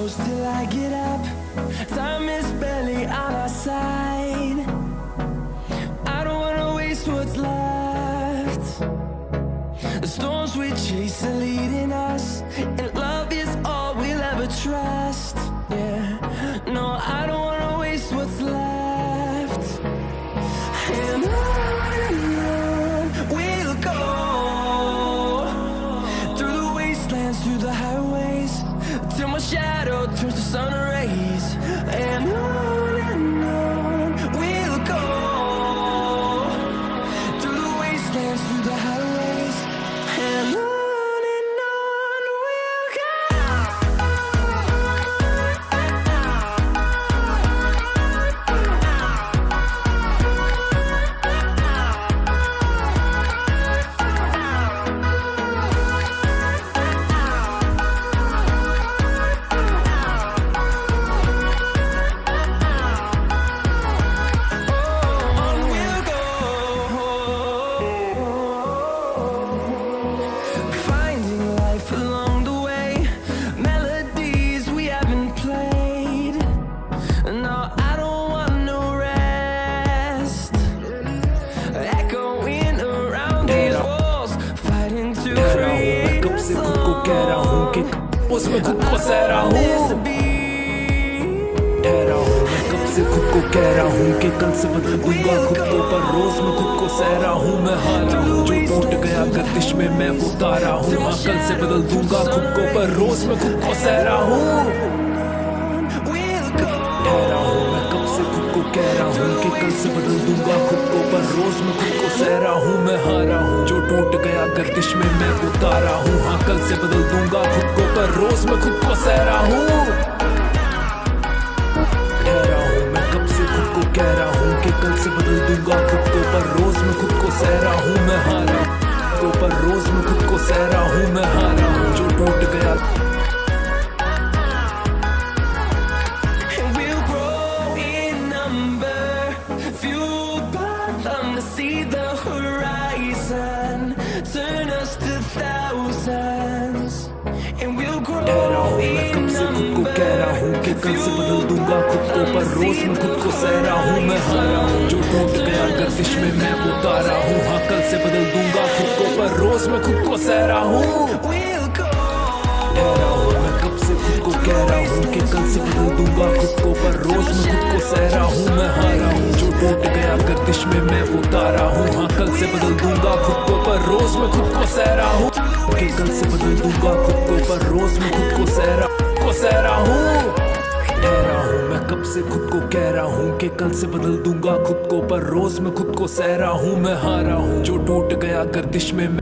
close till I get up. Time is barely on our side. I don't wanna waste what's left. The storms we chase are leading us, and love is all we'll ever trust. Yeah, no, I don't wanna waste what's left. And on we'll go, through the wastelands, through the highways, till my shadow turns to sun rays. And on we'll go, through the wastelands, through the highways, and on we'll go. Finding life along the way, melodies we haven't played. No, I don't want no rest. Echoing around these walls, fighting to create a song. उसमें खुद को सह रहा हूँ, ठहरा हूँ मैं कब से खुद को कह रहा हूँ कि कल से बदल दूंगा खुद को, पर रोज मैं खुद को सह रहा हूँ मैं हारा हूँ। जो टूट गया गर्दिश में मैं वो तारा हूँ, हाँ कल से बदल दूंगा खुद को, पर रोज मैं खुद को सह रहा हूँ। ठहरा हूँ मैं कब से खुद को कह रहा हूँ कि कल से बदल दूंगा खुद को, पर रोज मैं खुद को सह रहा हूँ मैं हारा हूँ। जो टूट गया गर्दिश में मैं वो तारा हूँ, हाँ कल से बदल दूंगा खुद को, पर रोज मैं खुद को सह रहा हूँ। ठहरा हूँ मैं कब से खुद को कह रहा हूँ कि कल से बदल दूंगा खुद को, पर रोज मैं खुद को सह रहा हूँ मैं हारा हूँ। पर रोज मैं खुद को सह रहा हूँ मैं हारा हूँ। जो टूट गया And we'll grow in number, fueled by them to see the horizon, turn us to thousands. And we'll grow ठहरा हूँ मैं कब से खुद को कह रहा हूँ कि कल से बदल दूंगा खुद को, पर रोज मैं खुद को सह रहा हूँ मैं हारा हूँ। जो टूट गया गर्दिश में मैं वो तारा हूँ, हाँ कल से बदल दूंगा खुद को, पर रोज मैं खुद को सह रहा हूँ। we'll go. ठहरा हूँ मैं कब से खुद को कह रहा हूँ कि कल से बदल दूंगा खुद को, पर रोज मैं खुद को सह रहा हूँ मैं हारा हूँ। जो टूट गया गर्दिश में मैं वो तारा हूँ, हाँ कल से बदल दूंगा खुद को, पर रोज मैं खुद को सह रहा हूँ। कि कल से बदल दूंगा खुद को, पर रोज मैं खुद को सह रहा हूँ। ठहरा हूँ मैं कब से खुद को कह रहा हूँ कि कल से बदल दूंगा खुद को, पर रोज मैं खुद को सह रहा हूँ मैं हारा हूँ। जो टूट गया गर्दिश में मैं